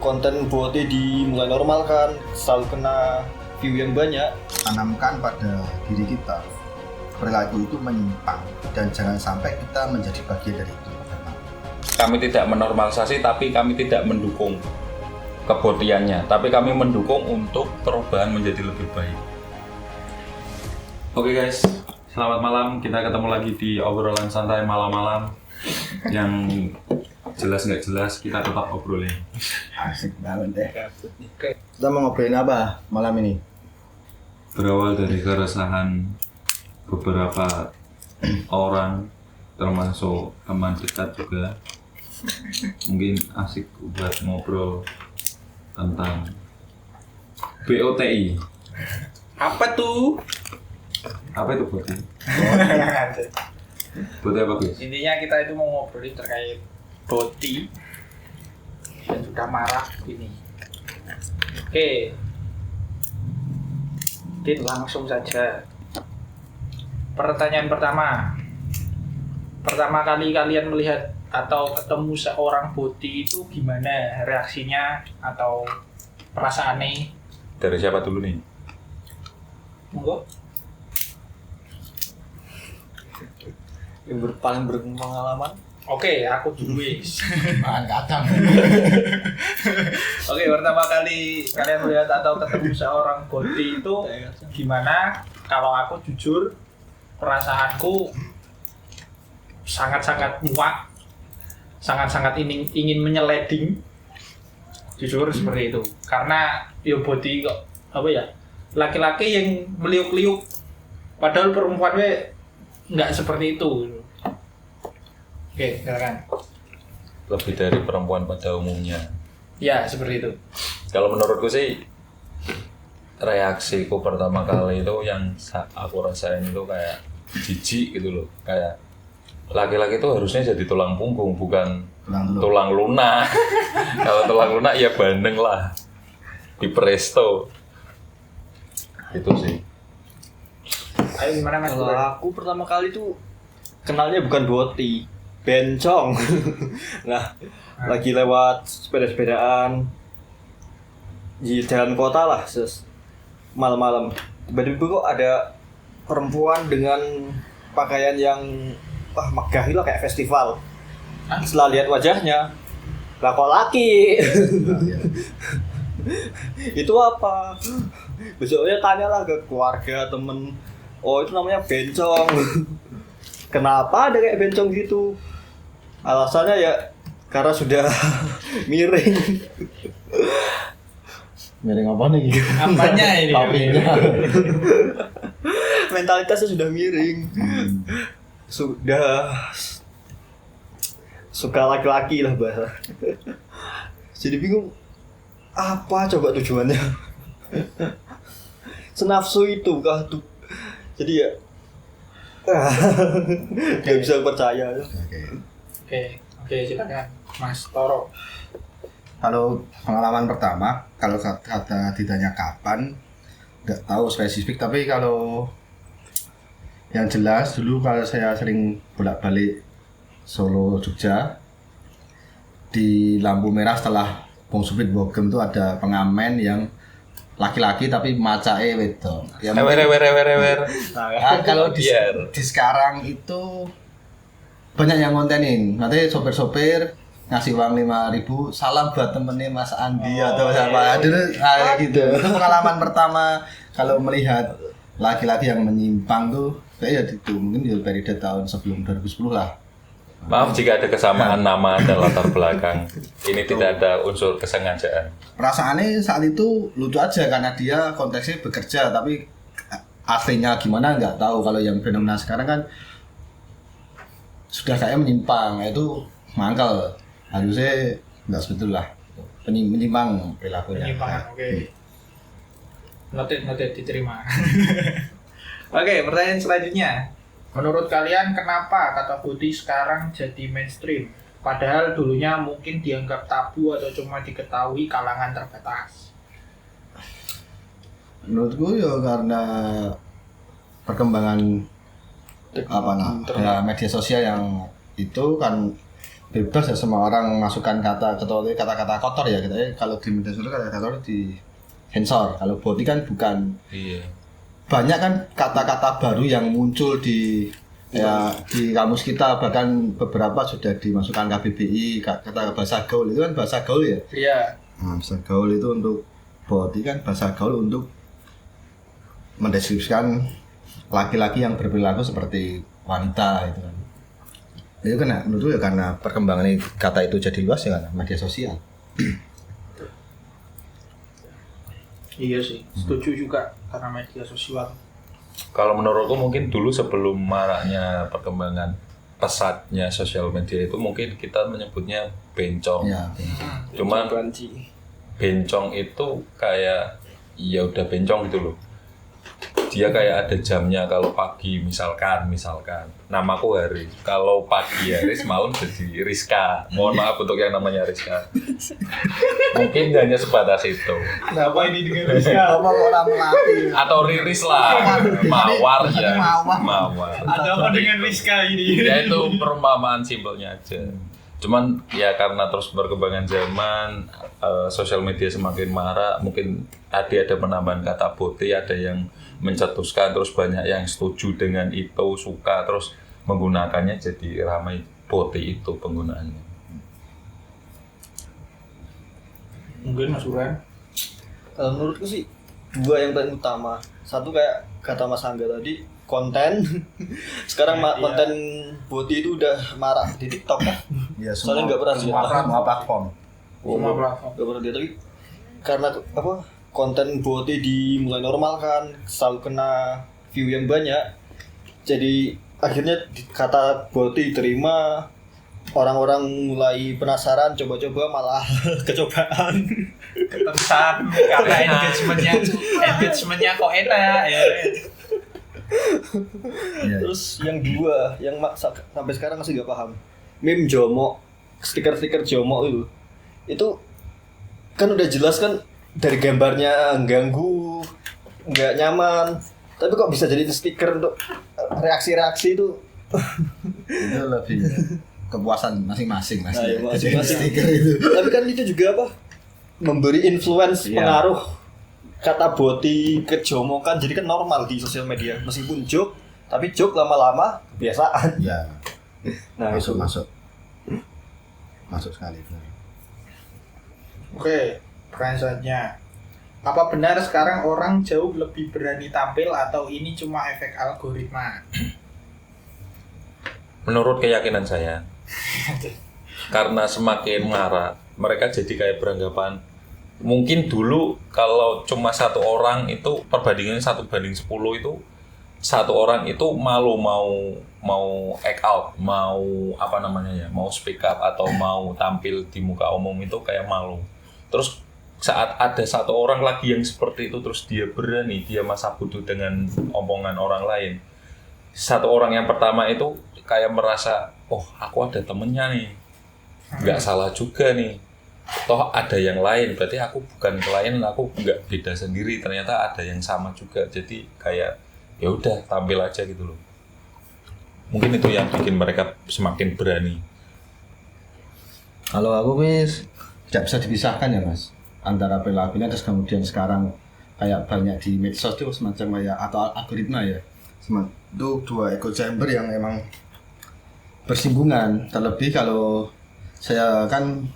konten boti dimulai normalkan, selalu kena view yang banyak. Tanamkan pada diri kita perilaku itu menyimpang dan jangan sampai kita menjadi bagian dari itu. Kami tidak menormalisasi, tapi kami tidak mendukung kebotiannya, tapi kami mendukung untuk perubahan menjadi lebih baik. Oke guys, selamat malam. Kita ketemu lagi di obrolan santai malam-malam yang jelas nggak jelas kita tetap obrolin. Asik banget deh. Kita mau ngobrolin apa malam ini? Berawal dari keresahan beberapa orang, termasuk teman dekat juga. Mungkin asik buat ngobrol tentang BOTI. Apa tuh? Apa itu BOTI? BOTI apa guys? Intinya kita itu mau ngobrolin terkait boti yang sudah marak ini. Oke, mungkin langsung saja. Pertanyaan pertama kali kalian melihat atau ketemu seorang boti itu gimana reaksinya atau perasaannya? Dari siapa dulu nih? Monggo. Yang paling berpengalaman. Oke, aku dulu wis. Makan kadang. Oke, pertama kali kalian melihat atau ketemu seorang boti itu gimana? Kalau aku jujur, perasaanku sangat-sangat muak, sangat-sangat ingin menyeleding. Jujur seperti itu. Karena yo boti kok apa ya? Laki-laki yang meliuk-liuk, padahal perempuan nggak seperti itu. Oke, silakan. Lebih dari perempuan pada umumnya. Ya, seperti itu. Kalau menurutku sih, reaksiku pertama kali itu yang aku rasain itu kayak jijik gitu loh. Kayak laki-laki itu harusnya jadi tulang punggung, bukan tulang lunak. Kalau tulang lunak ya bandeng lah, di presto. Itu sih. Ayo gimana Mas? Kalau aku pertama kali tuh kenalnya bukan boti, bencong. Nah, lagi lewat sepeda-sepedaan di jalan kota lah, malam-malam. Tiba-tiba kok ada perempuan dengan pakaian yang megah itu kayak festival. Setelah lihat wajahnya, lah kok laki? Itu apa? Besoknya tanyalah ke keluarga, temen. Oh, itu namanya bencong. Kenapa ada kayak bencong gitu? Alasannya ya karena sudah miring. Miring apa nih? Apanya ini? Mentalitasnya sudah miring. Sudah suka laki-laki lah bahasa. Jadi bingung apa coba tujuannya? Senafsu itu kah tuh? Jadi ya nggak bisa percaya. Oke, silakan Mas Toro. Kalau pengalaman pertama, kalau kata ditanya kapan, nggak tahu spesifik. Tapi kalau yang jelas dulu kalau saya sering bolak-balik Solo Jogja, di lampu merah setelah Bong Supit Bogem itu ada pengamen yang laki-laki tapi macake wedok. Ya, nah, kalau di sekarang itu banyak yang ngontenin. Nanti sopir-sopir ngasih uang 5.000, salam buat temennya Mas Andi atau siapa. Dulu gitu. Itu pengalaman pertama kalau melihat laki-laki yang menyimpang tuh kayak itu mungkin di periode tahun sebelum 2010 lah. Maaf jika ada kesamaan nama dan latar belakang. Ini tidak ada unsur kesengajaan. Perasaannya saat itu lucu aja karena dia konteksnya bekerja, tapi aslinya gimana nggak tahu. Kalau yang fenomena sekarang kan sudah kayak menyimpang, itu mangkal. Harusnya nggak sebetul lah, menyimpang perilakunya. Penyimpangan, oke. Noted diterima. Oke, pertanyaan selanjutnya. Menurut kalian kenapa kata boti sekarang jadi mainstream? Padahal dulunya mungkin dianggap tabu atau cuma diketahui kalangan terbatas. Menurutku ya karena perkembangan ya, media sosial yang itu kan bebas ya semua orang masukkan kata-kata kotor ya kita kalau di media sosial kata-kata kotor di sensor. Kalau boti kan bukan. Iya. Banyak kan kata-kata baru yang muncul di di kamus kita, bahkan beberapa sudah dimasukkan KBBI, kata bahasa gaul itu kan bahasa gaul ya. Iya. Nah, bahasa gaul itu untuk boti kan bahasa gaul untuk mendeskripsikan laki-laki yang berperilaku seperti wanita itu kan. Itu kan menurutku ya karena perkembangan kata itu jadi luas ya karena media sosial. Iya sih, setuju juga karena media sosial. Kalau menurutku mungkin dulu sebelum maraknya perkembangan pesatnya sosial media itu mungkin kita menyebutnya bencong. Ya. Cuman bencong itu kayak ya udah bencong gitu loh. Dia kayak ada jamnya, kalau pagi misalkan namaku Haris, kalau pagi Haris, malam jadi Rizka. Mohon maaf untuk yang namanya Rizka. Mungkin hanya sebatas itu. Kenapa ini dengan Rizka? Apa orang melati? Atau Riris lah, Mawar ya, Mawar. Ada apa dengan Rizka ini? Ya itu perumpamaan simpelnya aja. Cuman ya karena terus perkembangan zaman, sosial media semakin marak, mungkin ada penambahan kata boti, ada yang mencetuskan, terus banyak yang setuju dengan itu, suka, terus menggunakannya, jadi ramai boti itu penggunaannya. Mungkin Mas Uran. Kalau menurutku sih dua yang paling utama. Satu kayak kata Mas Angga tadi, konten. Sekarang konten boti itu udah marak di TikTok kan. Ya, Soalnya nggak pernah semua platform. Semua platform. Nggak pernah dia, tapi karena konten boti dimulai normal kan, selalu kena view yang banyak. Jadi akhirnya kata boti diterima, orang-orang mulai penasaran, coba-coba malah kecobaan. Keterusan karena engagementnya kok enak ya. Terus yang dua, yang sampai sekarang masih nggak paham, meme jomo, stiker-stiker jomo itu kan udah jelas kan dari gambarnya ganggu, nggak nyaman, tapi kok bisa jadi stiker untuk reaksi-reaksi itu. Itu lebih kepuasan masing-masing mas. Nah, ya, masing-masing. Stiker itu. Tapi kan itu juga memberi influence, pengaruh kata boti kejomokan, jadi kan normal di sosial media, meskipun joke, tapi joke lama-lama kebiasaan. Ya. Nah, masuk sekali. Oke, pertanyaan selanjutnya. Apa benar sekarang orang jauh lebih berani tampil atau ini cuma efek algoritma? Menurut keyakinan saya, karena semakin marak, mereka jadi kayak beranggapan mungkin dulu kalau cuma satu orang itu perbandingannya 1:10 itu, satu orang itu malu mau act out, mau mau speak up atau mau tampil di muka umum itu kayak malu. Terus saat ada satu orang lagi yang seperti itu, terus dia berani, dia masa bodoh dengan omongan orang lain. Satu orang yang pertama itu kayak merasa, oh aku ada temennya nih, nggak salah juga nih. Toh ada yang lain, berarti aku bukan kelainan, aku nggak beda sendiri. Ternyata ada yang sama juga, jadi kayak ya udah tampil aja gitu loh. Mungkin itu yang bikin mereka semakin berani. Kalau aku tidak bisa dipisahkan ya mas, antara perilakunya terus kemudian sekarang kayak banyak di medsos itu semacam kayak atau algoritma ya, itu dua echo chamber yang emang bersinggungan. Terlebih kalau saya kan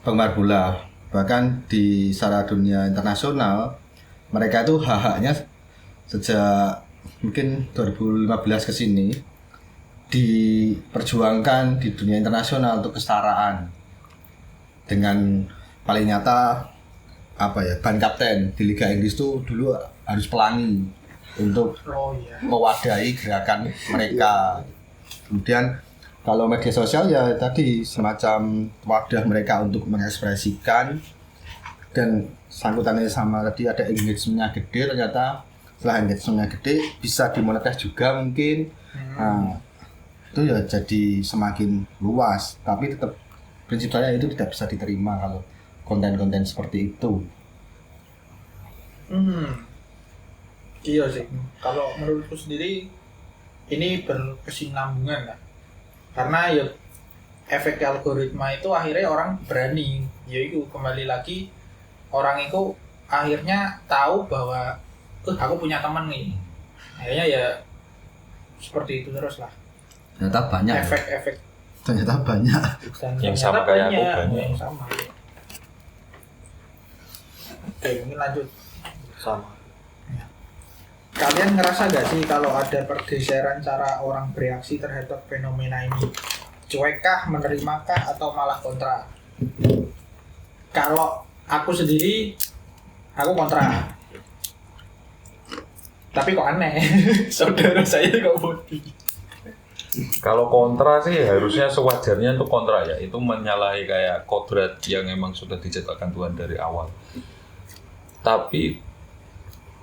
penggemar bola, bahkan di secara dunia internasional mereka itu hak-haknya sejak mungkin 2015 ke sini diperjuangkan di dunia internasional untuk kesetaraan. Dengan paling nyata ban kapten di Liga Inggris itu dulu harus pelangi untuk mewadahi gerakan mereka. Kemudian kalau media sosial ya tadi semacam wadah mereka untuk mengekspresikan, dan sangkutannya sama tadi ada engagementnya gede, ternyata setelah engagementnya gede bisa dimonetize juga mungkin. Nah, itu ya jadi semakin luas, tapi tetap prinsip saya itu tidak bisa diterima kalau konten-konten seperti itu. Iya sih, kalau menurutku sendiri ini berkesinambungan lah. Karena ya efek algoritma itu akhirnya orang berani, yaitu kembali lagi orang itu akhirnya tahu bahwa aku punya teman nih, akhirnya ya seperti itu terus lah. Ternyata banyak. Efek-efek Ternyata banyak. dan Yang ternyata sama kayak aku banyak. yang sama. Oke, mungkin lanjut. Sama. Kalian ngerasa gak sih kalau ada pergeseran cara orang bereaksi terhadap fenomena ini? Cuekkah, menerimakah, atau malah kontra? Kalau aku sendiri, aku kontra. Tapi kok aneh, saudara saya kok body. Kalau kontra sih harusnya sewajarnya untuk kontra ya. Itu menyalahi kayak kodrat yang emang sudah diciptakan Tuhan dari awal. Tapi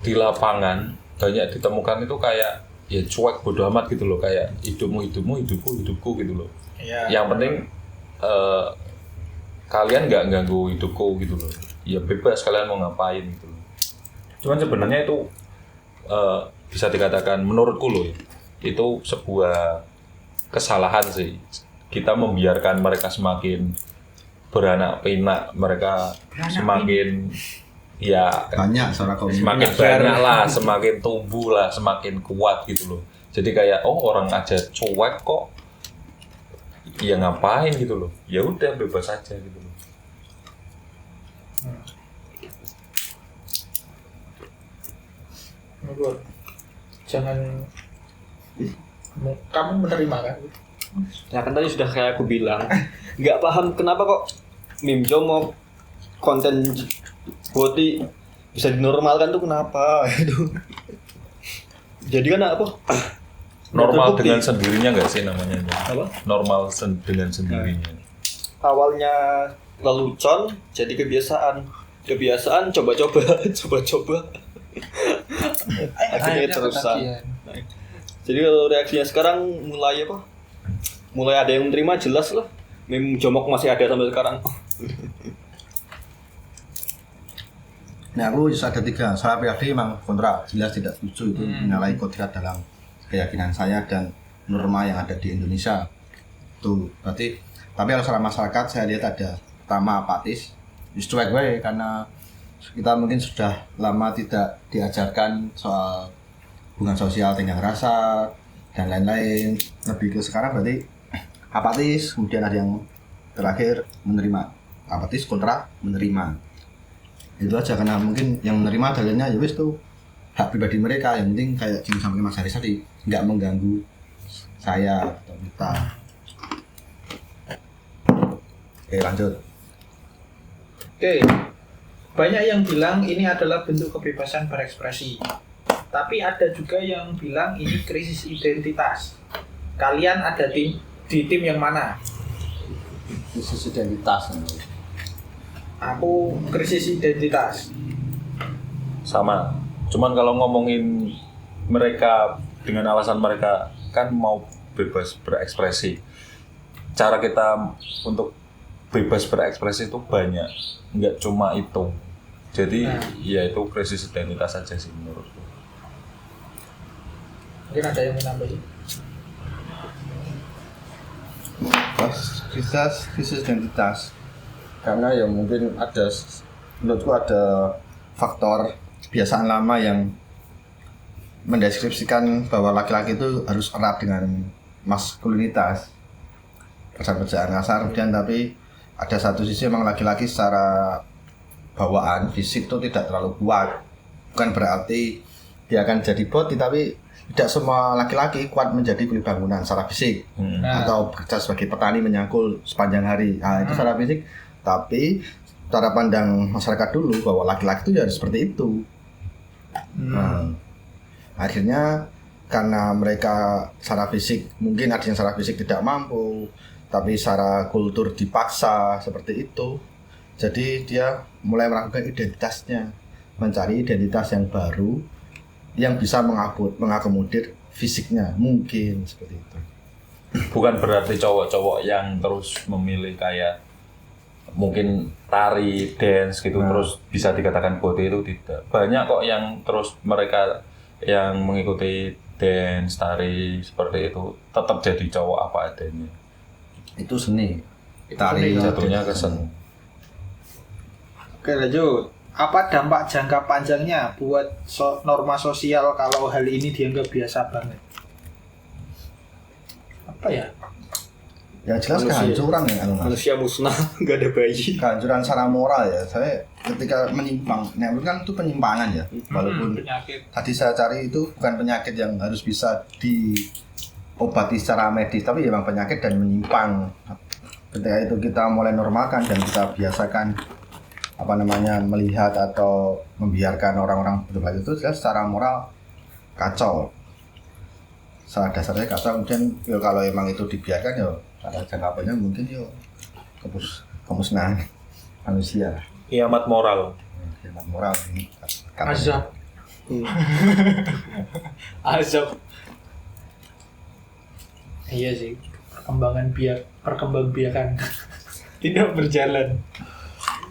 di lapangan banyak ditemukan itu kayak ya cuek bodo amat gitu loh, kayak hidupmu, hidupku gitu loh. Ya, Yang penting kalian nggak ganggu hidupku gitu loh. Ya bebas kalian mau ngapain gitu loh. Cuman sebenarnya itu bisa dikatakan menurutku loh ya, itu sebuah kesalahan sih. Kita membiarkan mereka semakin beranak pinak, mereka semakin ya Banyak suara komunikasi. semakin banyak lah, semakin tumbuh lah, semakin kuat gitu loh. Jadi kayak orang aja cuek kok, ya ngapain gitu loh. Ya udah bebas aja gitu loh. menurut jangan kamu menerima kan? Ya kan tadi sudah kayak aku bilang, nggak paham kenapa kok Mimjo mau konten body bisa dinormalkan tuh kenapa itu. Jadi kan apa? Normal terbukti. dengan sendirinya nggak sih namanya? Apa? Normal dengan sendirinya. Awalnya lelucon jadi kebiasaan coba-coba coba-coba akhirnya terusan. Jadi kalau reaksinya sekarang mulai apa? Mulai ada yang menerima jelas lah. Meme jomok masih ada sampai sekarang. Nah, aku ada 3. Saya pribadi memang kontra, jelas tidak setuju itu menyalahi kodrat dalam keyakinan saya dan norma yang ada di Indonesia. Tuh, berarti tapi kalau secara masyarakat saya lihat ada pertama apatis, cuek wae karena kita mungkin sudah lama tidak diajarkan soal hubungan sosial dengan rasa dan lain-lain. Lebih ke sekarang berarti apatis, kemudian ada yang terakhir menerima. Apatis kontra menerima. Itu aja, karena mungkin yang menerima dalilnya ya wis tuh hak pribadi mereka, yang penting kayak Jim sampai Mas Haris tadi nggak mengganggu saya atau kita. Oke, lanjut. Oke, banyak yang bilang ini adalah bentuk kebebasan berekspresi, tapi ada juga yang bilang ini krisis identitas. Kalian ada di tim yang mana? Krisis identitas. Aku krisis identitas. Sama. Cuman kalau ngomongin mereka dengan alasan mereka kan mau bebas berekspresi. Cara kita untuk bebas berekspresi itu banyak, nggak cuma itu. Jadi ya itu krisis identitas saja sih menurutku. Mungkin ada yang menambahin. Krisis identitas karena ya mungkin ada, menurutku ada faktor kebiasaan lama yang mendeskripsikan bahwa laki-laki itu harus erat dengan maskulinitas, pekerjaan kasar. Kemudian tapi ada satu sisi memang laki-laki secara bawaan fisik itu tidak terlalu kuat. Bukan berarti dia akan jadi boti, tapi tidak semua laki-laki kuat menjadi kuli bangunan secara fisik. Atau bekerja sebagai petani menyangkul sepanjang hari. Nah, itu secara fisik. Tapi cara pandang masyarakat dulu bahwa laki-laki itu ya harus seperti itu. Nah, akhirnya karena mereka secara fisik, mungkin ada yang secara fisik tidak mampu, tapi secara kultur dipaksa seperti itu. Jadi dia mulai melakukan identitasnya, mencari identitas yang baru yang bisa mengakomodir fisiknya, mungkin seperti itu. Bukan berarti cowok-cowok yang terus memilih kayak mungkin tari, dance gitu terus bisa dikatakan body, itu tidak. Banyak kok yang terus mereka yang mengikuti dance, tari seperti itu tetap jadi cowok apa adanya. Itu seni. Itu Tari seni. Jatuhnya ke seni. Oke lanjut. Apa dampak jangka panjangnya buat norma sosial kalau hal ini dianggap biasa banget? Apa ya? Yang jelas Manusia. kehancuran ya anu, Mas. Manusia musnah, nggak ada bayi. Kehancuran secara moral ya. Saya ketika menyimpang, nah itu kan itu penyimpangan ya. Walaupun Penyakit. tadi saya cari itu bukan penyakit yang harus bisa diobati secara medis, tapi memang penyakit dan menyimpang. Ketika itu kita mulai normalkan dan kita biasakan melihat atau membiarkan orang-orang berbuat itu, jelas secara moral kacau. Secara dasarnya kacau. Kemudian ya, kalau emang itu dibiarkan ya pada jangka panjang mungkin ya kemusnahan manusia. Kiamat moral. Kiamat moral ini. Azab. Azab. Iya sih. Perkembangbiakan tidak berjalan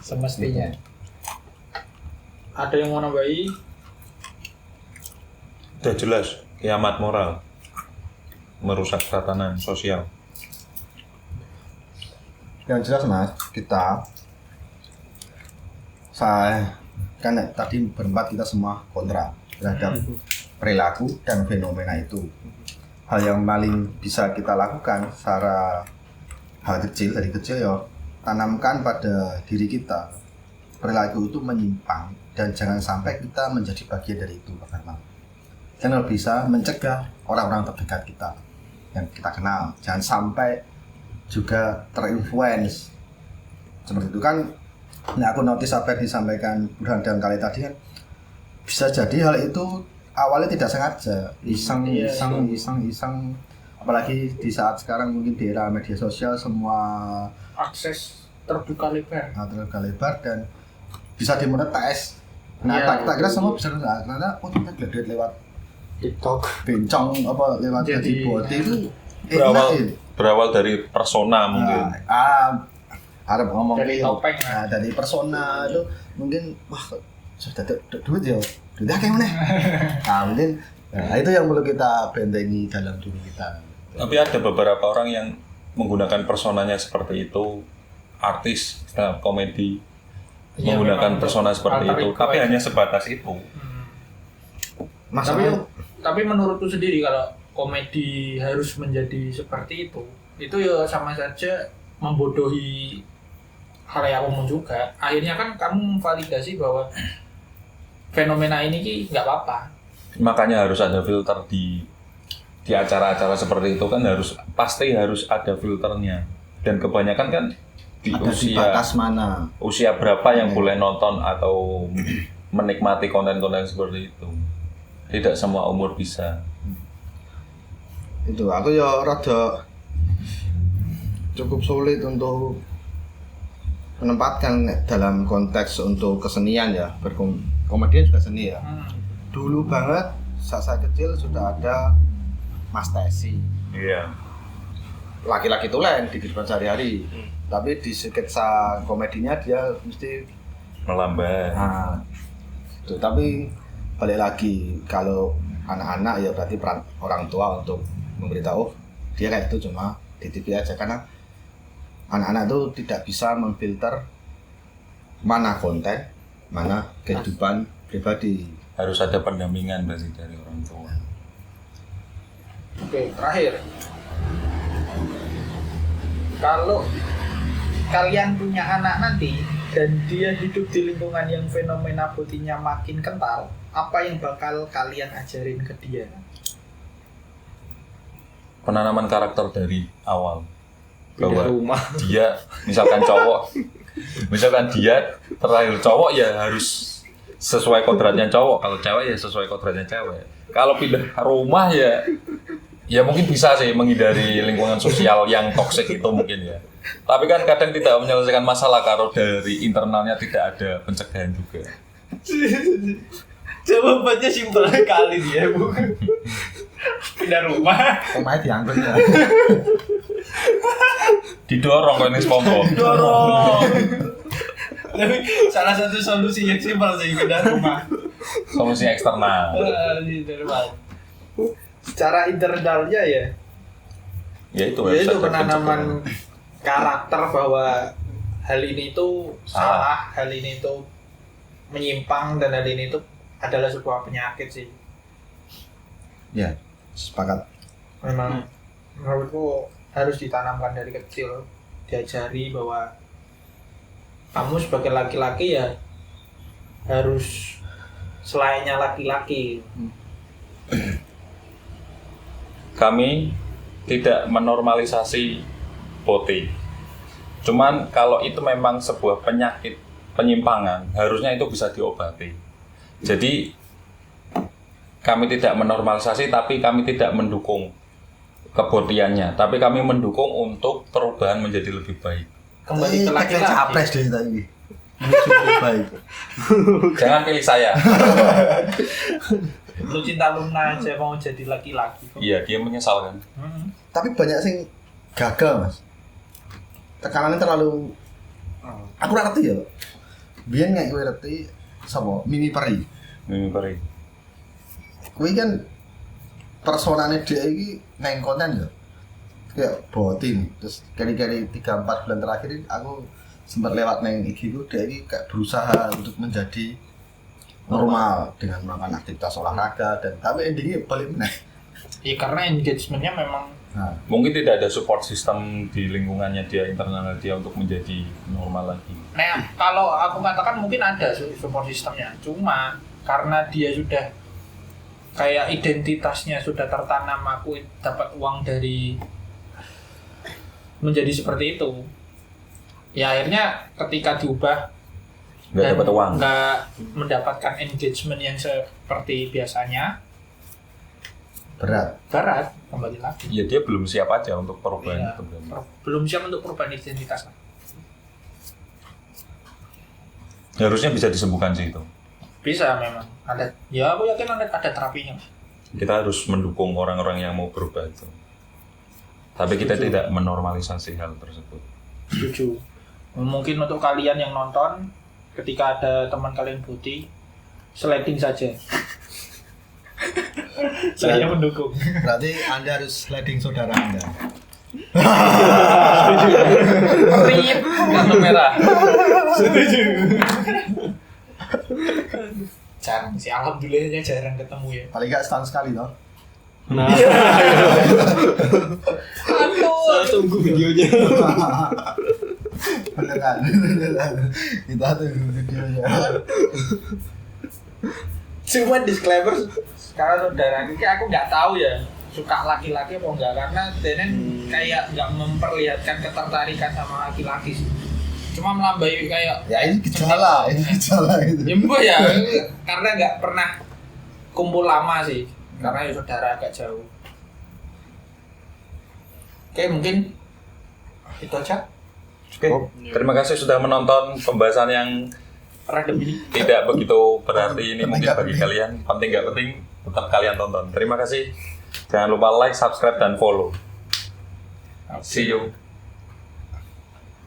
semestinya. Ada yang mau nambahi? Udah jelas, kiamat moral. Merusak tatanan sosial. Yang jelas Mas, saya kan tadi berempat kita semua kontra terhadap perilaku dan fenomena itu. Hal yang paling bisa kita lakukan secara hal kecil dari kecil ya, tanamkan pada diri kita perilaku itu menyimpang dan jangan sampai kita menjadi bagian dari itu pertama. Jangan bisa mencegah orang-orang terdekat kita yang kita kenal, jangan sampai juga terinfluence seperti itu kan. Nah, aku notice apa yang disampaikan Burhan dan Khalid tadi kan, bisa jadi hal itu awalnya tidak sengaja, iseng, apalagi di saat sekarang mungkin di era media sosial semua Akses terbuka lebar. lebar dan bisa dimonetize. Nah, Iya. tak kira semua bisa karena kita duit lewat TikTok. bencong apa lewat jadi bot itu Berawal dari persona mungkin. Harap ngomong Dari gitu. topeng, Nah, dari persona itu mungkin wah sudah duit ya. Duitnya kayak mana? Nah, mungkin itu yang perlu kita bentengi dalam diri kita. Tapi ada beberapa orang yang menggunakan personanya seperti itu, artis, komedi, Iya, menggunakan memang persona seperti alter itu, ego tapi aja. hanya sebatas itu. Tapi menurutku sendiri kalau komedi harus menjadi seperti itu ya sama saja membodohi halayak umum juga. Akhirnya kan kamu memvalidasi bahwa fenomena ini ki nggak apa-apa. Makanya harus ada filter di acara-acara seperti itu kan pasti harus ada filternya. Dan kebanyakan kan di ada di batas mana? usia berapa yang boleh nonton atau menikmati konten-konten seperti itu. Tidak semua umur bisa. Itu aku ya rada cukup sulit untuk menempatkan dalam konteks untuk kesenian ya. Komedian juga seni ya. Dulu banget saat saya kecil sudah ada Mas Tesi. Iya. Laki-laki tulen di kehidupan sehari-hari. Tapi di sketsa komedinya dia mesti Melambai. nah, itu. Tapi balik lagi kalau anak-anak ya berarti peran orang tua untuk memberitahu dia kayak itu cuma di TV aja, karena anak-anak itu tidak bisa memfilter mana konten, mana kehidupan pribadi. Harus ada pendampingan berarti dari orang tua. Oke, terakhir. Kalau kalian punya anak nanti dan dia hidup di lingkungan yang fenomena botinya makin kental, apa yang bakal kalian ajarin ke dia? Penanaman karakter dari awal. Pindah Bahwa rumah. dia misalkan dia terlahir cowok ya harus sesuai kodratnya cowok, kalau cewek ya sesuai kodratnya cewek. Kalau pindah rumah ya mungkin bisa sih menghindari lingkungan sosial yang toksik itu mungkin ya. Tapi kan kadang tidak menyelesaikan masalah kalau dari internalnya tidak ada pencegahan juga. Jawabannya simpel sekali dia, Bu. Pindah rumah. Pemain diangkut ya. Didorong kok ini SpongeBob. Dorong. Tapi salah satu solusi yang simpel sih pindah rumah. Solusi eksternal. Secara internalnya ya. Ya itu Ya itu harus ada penanaman pencegahan. karakter bahwa hal ini itu salah, hal ini itu menyimpang, dan hal ini itu adalah sebuah penyakit sih. Ya, sepakat. Memang menurutku harus ditanamkan dari kecil, diajari bahwa kamu sebagai laki-laki ya harus selayaknya laki-laki. Kami tidak menormalisasi POTI. Cuman kalau itu memang sebuah penyakit penyimpangan, harusnya itu bisa diobati. Jadi kami tidak menormalisasi, tapi kami tidak mendukung kebotiannya, tapi kami mendukung untuk perubahan menjadi lebih baik. Kembali ke laki-laki. Capres deh tadi. Lebih baik. Jangan pilih saya. Lu cinta Luna aja mau jadi laki-laki. Iya, dia menyesal kan. Tapi banyak sing gagal, Mas. Tekanannya terlalu aku ora ngerti ya. Biyen nek kowe ngerti sapa? Mimi Peri. Mimi Peri. Kuwi kan personane dia iki neng konten ya. Kayak botin. Terus kali-kali 3-4 bulan terakhir ini aku sempat lewat neng IG ku dia iki kayak berusaha untuk menjadi normal dengan melakukan aktivitas olahraga dan tapi endingnya balik meneh. Ya karena engagementnya memang Mungkin tidak ada support system di lingkungannya dia, internal dia untuk menjadi normal lagi. Nah, kalau aku katakan mungkin ada support sistemnya, cuma karena dia sudah kayak identitasnya sudah tertanam, aku dapat uang dari menjadi seperti itu. Ya akhirnya ketika diubah Nggak dapat uang. nggak mendapatkan engagement yang seperti biasanya, berat kembali lagi. Ya dia belum siap aja untuk perubahan Ya, itu. belum siap untuk perubahan identitas. Harusnya bisa disembuhkan sih itu. Bisa memang ada. Ya aku yakin ada terapinya. Kita harus mendukung orang-orang yang mau berubah itu. Tapi kita tidak menormalisasi hal tersebut. Setuju. Mungkin untuk kalian yang nonton, ketika ada teman kalian putih, sliding saja. Saya mendukung. Berarti Anda harus sliding saudara Anda. Rip, kartu merah. Setuju. Jarang sih, alhamdulillahnya jarang ketemu ya. Paling nggak setahun sekali toh. Nah, saya tunggu videonya. Beneran. Kita tunggu videonya. Cuma disclaimer, sekarang saudara ini aku nggak tahu ya suka laki-laki apa enggak, karena Denen kayak nggak memperlihatkan ketertarikan sama laki-laki sih. Cuma melambai kayak Ya ini gejala gitu. ya mbak ya, karena nggak pernah kumpul lama sih, karena ya saudara agak jauh. Oke, mungkin itu aja. Oke, terima kasih sudah menonton pembahasan yang Random ini. tidak begitu berarti ini Penting mungkin nggak bagi penting. kalian. Penting nggak penting, tetap kalian tonton. Terima kasih. Jangan lupa like, subscribe, dan follow. See you.